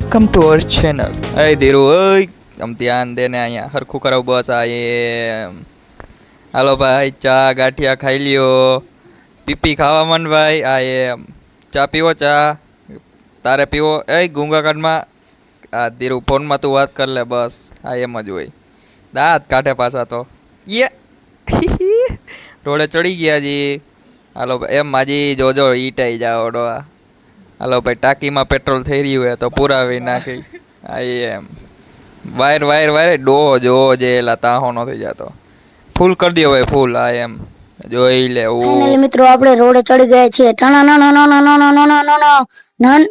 Welcome to our channel. એ ધીરુ ઓય આમ ધ્યાન દે ને અહીંયા હરખું કરાવ બસ. આ એમ હાલો ભાઈ, ચા ગાંઠિયા ખાઈ લ્યો. પીપી ખાવા મન ભાઈ. આ એમ ચા પીવો, ચા તારે પીવો. એ ગુંગા કાઢમાં આ ધીરુ ફોનમાં તું વાત કર લે બસ. આ એમ જ હોય. દાંત કાઢે પાછા તો યે રોડે ચડી ગયા જી. હાલો ભાઈ, એમ માજી જોજો ઈટાઈ જાઓ ડોવા. હાલો ભાઈ, ટાંકીમાં પેટ્રોલ થઈ રહ્યું હે તો પુરાવી નાખી. આ એમ વાયર વાયર વાયર ડોહો જોવો જે એલા તાહો નો થઈ જતો. ફૂલ કરી દો ભાઈ, ફૂલ. આ એમ જોઈ લે. ઓ ફાઇનલી મિત્રો આપણે રોડે ચડી ગયા છીએ. ટાણા ના ના ના ના ના ના ના ના ના ના.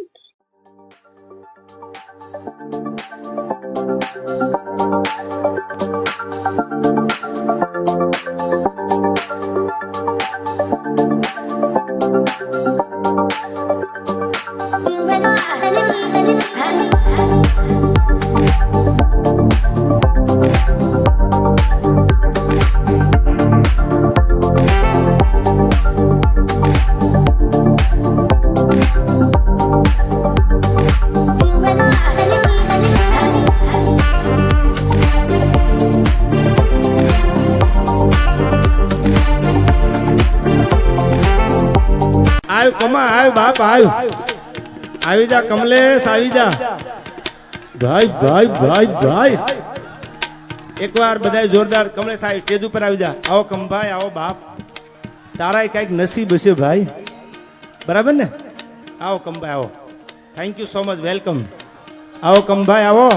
આવ કમા આવ બાપ આવ આવી જા કમલેશ આવી જા ભાઈ ભાઈ ભાઈ ભાઈ એકવાર બધાય જોરદાર કમલેશ આ સ્ટેજ ઉપર આવી જા. આવો કમભાઈ, આવો બાપ, તારાય કઈક નસીબ હશે ભાઈ, બરાબર ને? આવો કમભાઈ આવો. Thank you so much, welcome. આવો કમભાઈ આવો.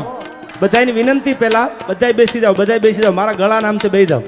બધાની વિનંતી, પહેલા બધાય બેસી જાઓ, બધાય બેસી જાઓ. મારા ગળા નામ છે, બેસી જાઓ.